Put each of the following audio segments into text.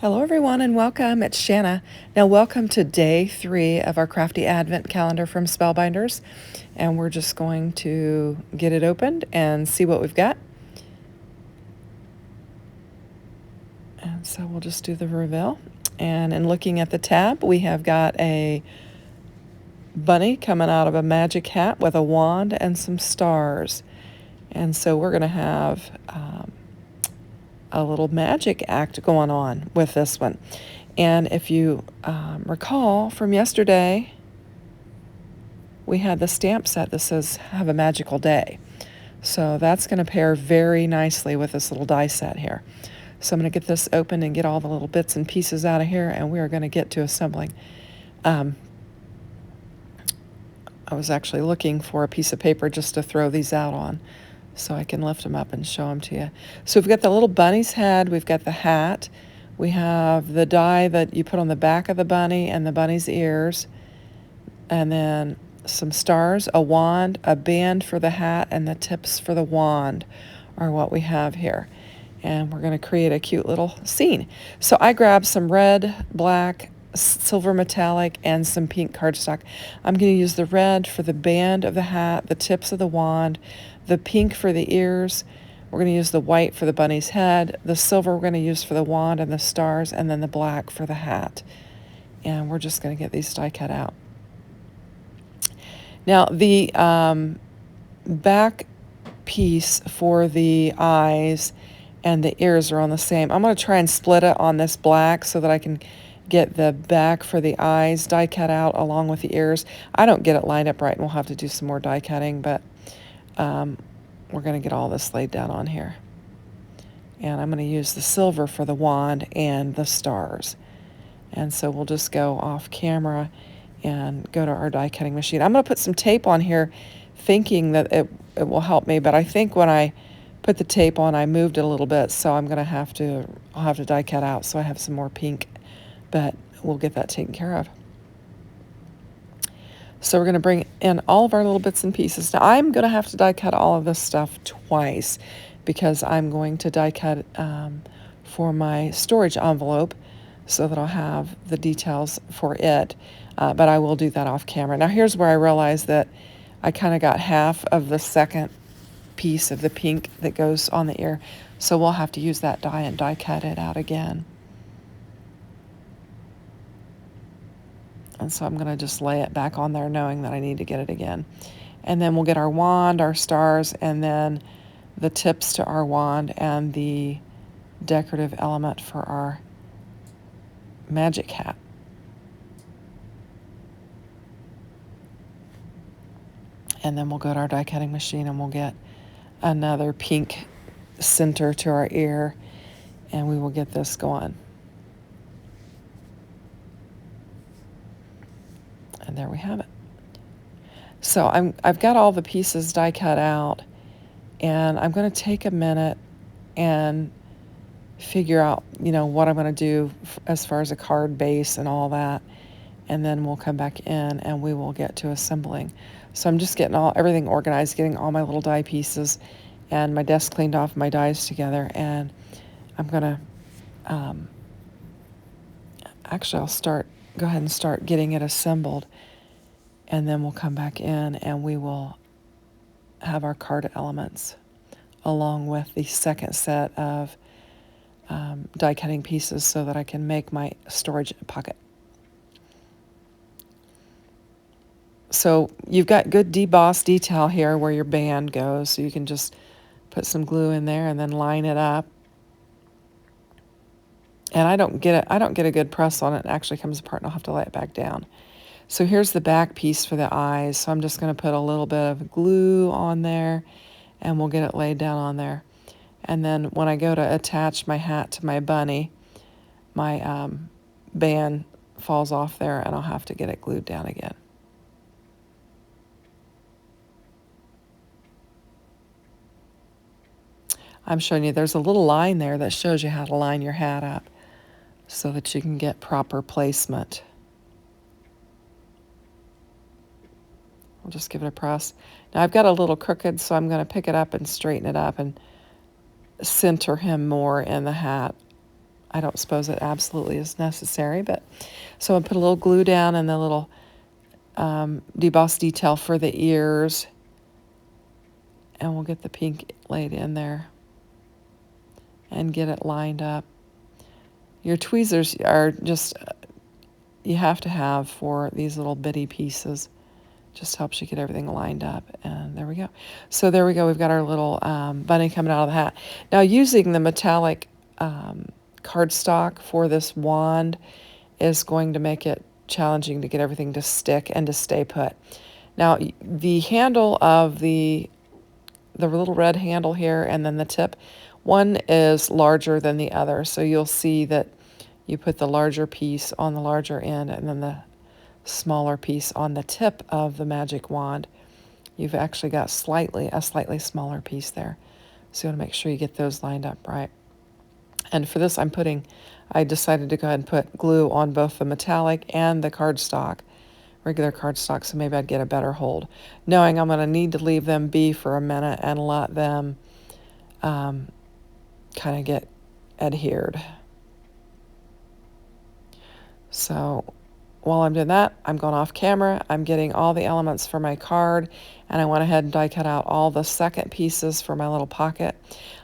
Hello everyone and welcome. It's Shanna. Now welcome to day 3 of our crafty Advent calendar from Spellbinders. And we're just going to get it opened and see what we've got. And so we'll just do the reveal. And in looking at the tab, we have got a bunny coming out of a magic hat with a wand and some stars. And so we're going to have a little magic act going on with this one. And if you recall from yesterday, we had the stamp set that says have a magical day. So that's going to pair very nicely with this little die set here. So I'm going to get this open and get all the little bits and pieces out of here, and we are going to get to assembling. I was actually looking for a piece of paper just to throw these out on so I can lift them up and show them to you. So we've got the little bunny's head, we've got the hat, we have the die that you put on the back of the bunny and the bunny's ears, and then some stars, a wand, a band for the hat, and the tips for the wand are what we have here. And we're going to create a cute little scene. So I grabbed some red, black, silver metallic, and some pink cardstock. I'm going to use the red for the band of the hat, the tips of the wand, the pink for the ears. We're going to use the white for the bunny's head, the silver we're going to use for the wand and the stars, and then the black for the hat. And we're just going to get these die cut out. Now the back piece for the eyes and the ears are on the same. I'm going to try and split it on this black so that I can get the back for the eyes die cut out along with the ears. I don't get it lined up right, and we'll have to do some more die cutting, but we're going to get all this laid down on here. And I'm going to use the silver for the wand and the stars. And so we'll just go off camera and go to our die cutting machine. I'm going to put some tape on here thinking that it will help me, but I think when I put the tape on I moved it a little bit, so I'll have to die cut out so I have some more pink, but we'll get that taken care of. So we're going to bring in all of our little bits and pieces. Now I'm going to have to die cut all of this stuff twice because I'm going to die cut for my storage envelope so that I'll have the details for it, but I will do that off camera. Now here's where I realized that I kind of got half of the second piece of the pink that goes on the ear, so we'll have to use that die and die cut it out again. And so I'm going to just lay it back on there knowing that I need to get it again. And then we'll get our wand, our stars, and then the tips to our wand and the decorative element for our magic hat. And then we'll go to our die cutting machine and we'll get another pink center to our ear, and we will get this going. And there we have it. So I've got all the pieces die cut out, and I'm going to take a minute and figure out, what I'm going to do as far as a card base and all that, and then we'll come back in and we will get to assembling. So I'm just getting everything organized, getting all my little die pieces and my desk cleaned off, my dies together, and I'm going to actually I'll go ahead and start getting it assembled, and then we'll come back in and we will have our card elements along with the second set of die cutting pieces so that I can make my storage pocket. So you've got good deboss detail here where your band goes, so you can just put some glue in there and then line it up. And I don't get a good press on it. It actually comes apart and I'll have to lay it back down. So here's the back piece for the eyes. So I'm just going to put a little bit of glue on there and we'll get it laid down on there. And then when I go to attach my hat to my bunny, my band falls off there and I'll have to get it glued down again. I'm showing you there's a little line there that shows you how to line your hat up so that you can get proper placement. I'll just give it a press. Now I've got a little crooked, so I'm going to pick it up and straighten it up and center him more in the hat. I don't suppose it absolutely is necessary, but so I put a little glue down and the little deboss detail for the ears, and we'll get the pink laid in there and get it lined up. Your tweezers are just, you have to have for these little bitty pieces. Just helps you get everything lined up. And there we go. So there we go. We've got our little bunny coming out of the hat. Now, using the metallic cardstock for this wand is going to make it challenging to get everything to stick and to stay put. Now, the handle of the little red handle here and then the tip, one is larger than the other. So you'll see that you put the larger piece on the larger end and then the smaller piece on the tip of the magic wand. You've actually got a slightly smaller piece there. So you want to make sure you get those lined up right. And for this I decided to go ahead and put glue on both the metallic and the cardstock, regular cardstock, so maybe I'd get a better hold. Knowing I'm going to need to leave them be for a minute and let them kind of get adhered. So while I'm doing that, I'm going off camera. I'm getting all the elements for my card, and I went ahead and die cut out all the second pieces for my little pocket.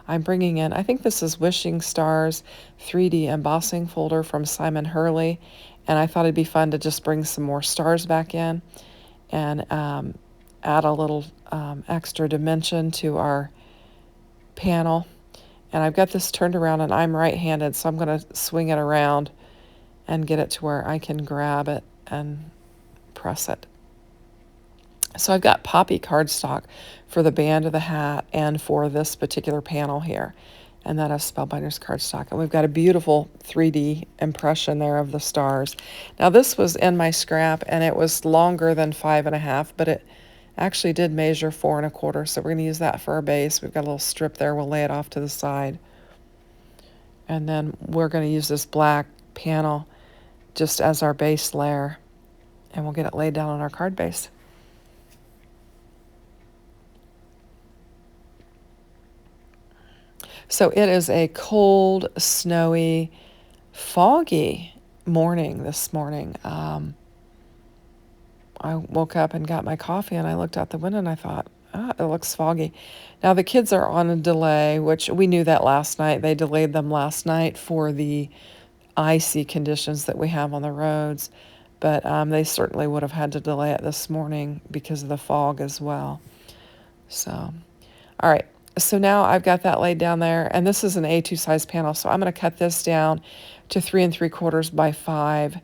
I'm bringing in, I think this is Wishing Stars 3D embossing folder from Simon Hurley, and I thought it'd be fun to just bring some more stars back in and add a little extra dimension to our panel. And I've got this turned around, and I'm right-handed, so I'm going to swing it around and get it to where I can grab it and press it. So I've got poppy cardstock for the band of the hat and for this particular panel here. And that is Spellbinders cardstock. And we've got a beautiful 3D impression there of the stars. Now this was in my scrap and it was longer than 5.5, but it actually did measure 4.25. So we're going to use that for our base. We've got a little strip there. We'll lay it off to the side. And then we're going to use this black panel just as our base layer, and we'll get it laid down on our card base. So it is a cold, snowy, foggy morning this morning. I woke up and got my coffee, and I looked out the window and I thought, it looks foggy. Now the kids are on a delay, which we knew that last night. They delayed them last night for the icy conditions that we have on the roads, but they certainly would have had to delay it this morning because of the fog as well. So, all right, so now I've got that laid down there, and this is an A2 size panel, so I'm going to cut this down to 3 3/4 by 5,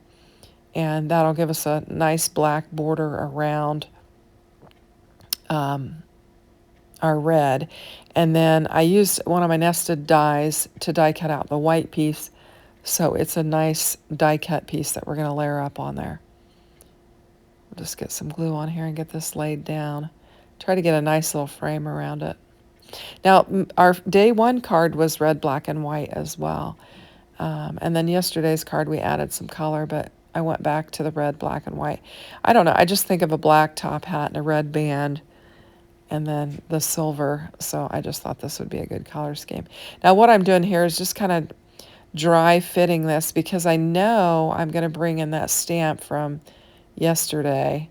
and that'll give us a nice black border around our red. And then I used one of my nested dies to die cut out the white piece. So it's a nice die cut piece that we're going to layer up on there. We'll just get some glue on here and get this laid down. Try to get a nice little frame around it. Now, our day one card was red, black, and white as well. And then yesterday's card, we added some color, but I went back to the red, black, and white. I don't know. I just think of a black top hat and a red band and then the silver. So I just thought this would be a good color scheme. Now, what I'm doing here is just kind of dry fitting this because I know I'm going to bring in that stamp from yesterday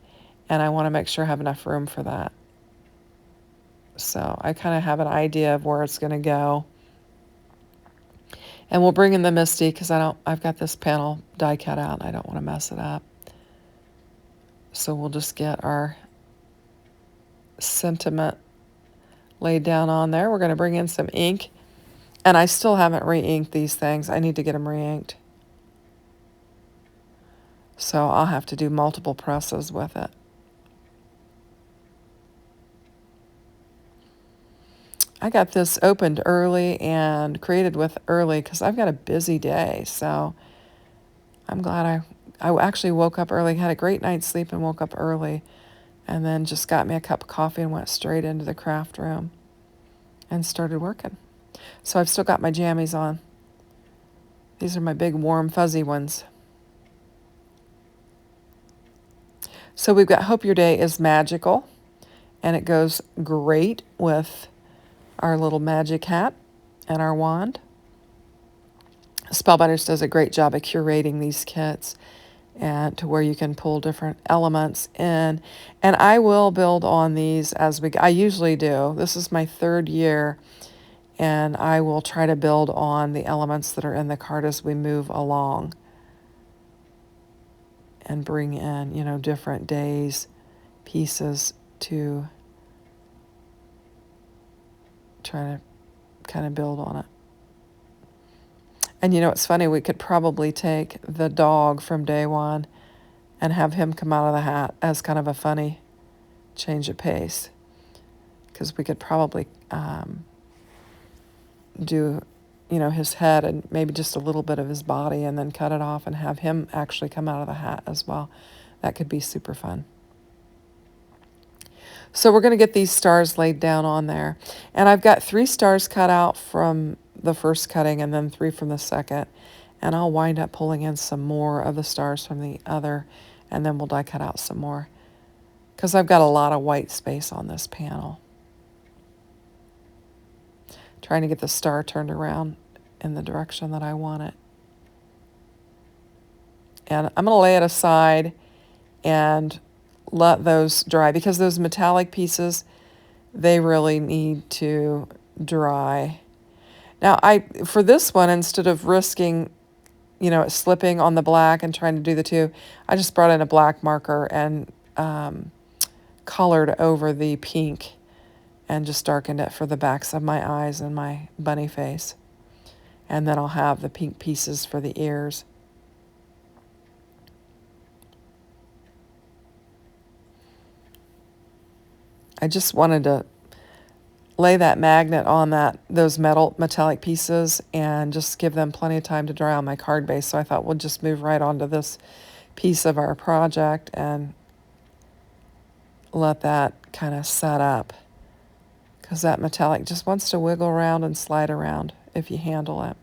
and I want to make sure I have enough room for that. So I kind of have an idea of where it's going to go. And we'll bring in the Misty because I've got this panel die cut out and I don't want to mess it up. So we'll just get our sentiment laid down on there. We're going to bring in some ink. And I still haven't re-inked these things. I need to get them re-inked. So I'll have to do multiple presses with it. I got this opened early and created with early because I've got a busy day. So I'm glad I actually woke up early, had a great night's sleep and woke up early. And then just got me a cup of coffee and went straight into the craft room and started working. So I've still got my jammies on. These are my big, warm, fuzzy ones. So we've got Hope Your Day is Magical, and it goes great with our little magic hat and our wand. Spellbinders does a great job of curating these kits and to where you can pull different elements in. And I will build on these as I usually do. This is my 3rd year, and I will try to build on the elements that are in the card as we move along and bring in, different days, pieces to try to kind of build on it. And it's funny, we could probably take the dog from day one and have him come out of the hat as kind of a funny change of pace. Because we could probably do, his head and maybe just a little bit of his body and then cut it off and have him actually come out of the hat as well. That could be super fun. So we're going to get these stars laid down on there. And I've got 3 stars cut out from the first cutting and then 3 from the second. And I'll wind up pulling in some more of the stars from the other, and then we'll die cut out some more. Because I've got a lot of white space on this panel. Trying to get the star turned around in the direction that I want it. And I'm going to lay it aside and let those dry, because those metallic pieces, they really need to dry. Now, for this one, instead of risking, it slipping on the black and trying to do the 2, I just brought in a black marker and colored over the pink and just darkened it for the backs of my eyes and my bunny face. And then I'll have the pink pieces for the ears. I just wanted to lay that magnet on those metallic pieces and just give them plenty of time to dry on my card base. So I thought we'll just move right onto this piece of our project and let that kind of set up. Because that metallic just wants to wiggle around and slide around if you handle it.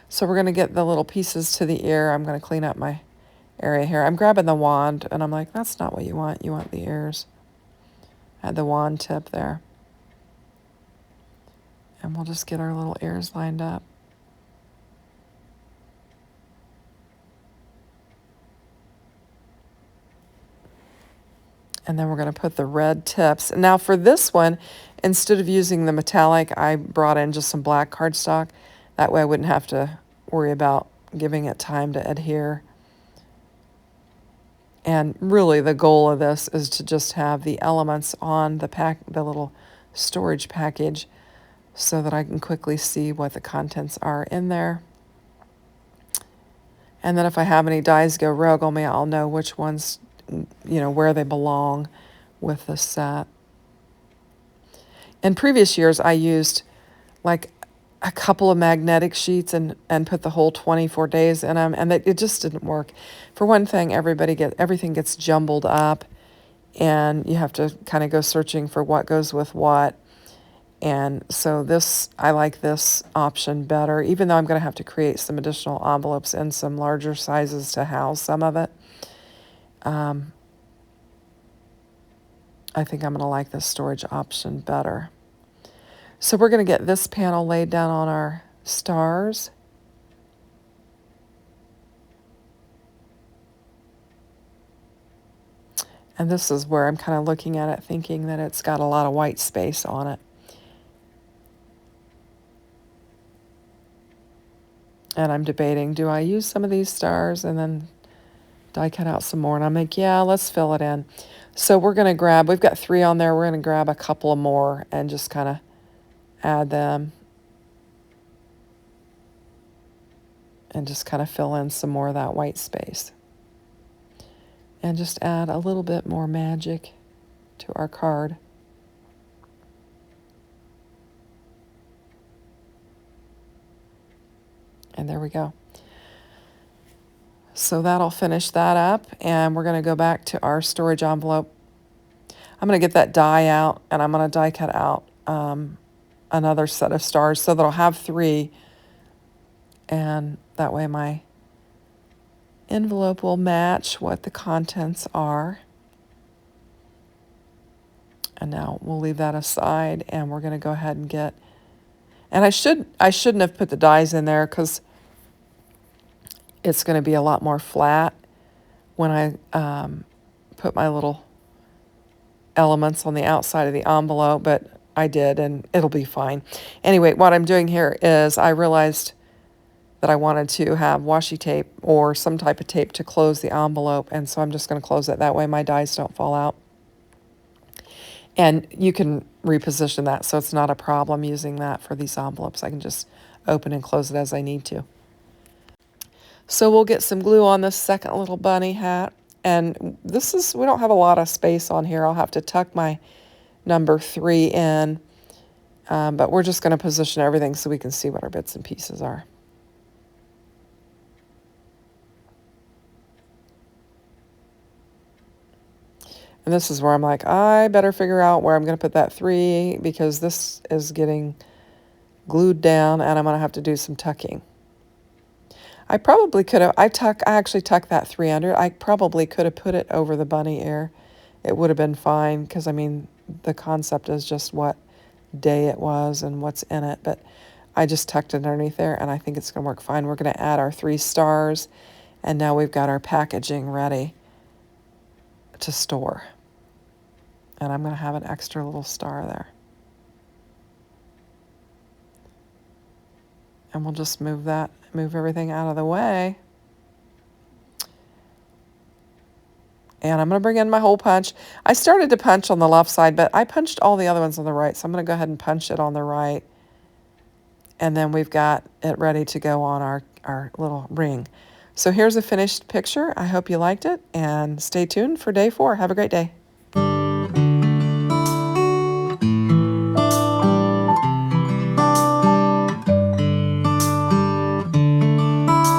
So we're going to get the little pieces to the ear. I'm going to clean up my area here. I'm grabbing the wand, and I'm like, that's not what you want. You want the ears. Add the wand tip there. And we'll just get our little ears lined up. And then we're going to put the red tips. Now for this one, instead of using the metallic, I brought in just some black cardstock. That way I wouldn't have to worry about giving it time to adhere. And really the goal of this is to just have the elements on the little storage package so that I can quickly see what the contents are in there. And then if I have any dies go rogue on me, I'll know which ones, where they belong with the set. In previous years, I used like a couple of magnetic sheets and put the whole 24 days in them, and it just didn't work. For one thing, everything gets jumbled up, and you have to kind of go searching for what goes with what. And so I like this option better, even though I'm going to have to create some additional envelopes in some larger sizes to house some of it. I think I'm going to like this storage option better. So we're going to get this panel laid down on our stars. And this is where I'm kind of looking at it, thinking that it's got a lot of white space on it. And I'm debating, do I use some of these stars and then die cut out some more? And I'm like, yeah, let's fill it in. So we're going to we've got 3 on there. We're going to grab a couple of more and just kind of add them. And just kind of fill in some more of that white space. And just add a little bit more magic to our card. And there we go. So that'll finish that up, and we're going to go back to our storage envelope. I'm going to get that die out, and I'm going to die cut out another set of stars so that I'll have 3, and that way my envelope will match what the contents are. And now we'll leave that aside, and we're going to go ahead and get, And I shouldn't have put the dies in there because it's going to be a lot more flat when I put my little elements on the outside of the envelope, but I did, and it'll be fine. Anyway, what I'm doing here is I realized that I wanted to have washi tape or some type of tape to close the envelope, and so I'm just going to close it. That way my dies don't fall out. And you can reposition that, so it's not a problem using that for these envelopes. I can just open and close it as I need to. So we'll get some glue on this second little bunny hat. And this is, we don't have a lot of space on here. I'll have to tuck my number 3 in. But we're just going to position everything so we can see what our bits and pieces are. And this is where I'm like, I better figure out where I'm going to put that 3 because this is getting glued down and I'm going to have to do some tucking. I probably could have, I actually tucked that 3 under. I probably could have put it over the bunny ear. It would have been fine because, I mean, the concept is just what day it was and what's in it. But I just tucked it underneath there and I think it's going to work fine. We're going to add our 3 stars and now we've got our packaging ready to store. And I'm going to have an extra little star there. And we'll just move everything out of the way. And I'm going to bring in my hole punch. I started to punch on the left side, but I punched all the other ones on the right. So I'm going to go ahead and punch it on the right. And then we've got it ready to go on our little ring. So here's a finished picture. I hope you liked it, and stay tuned for day 4. Have a great day.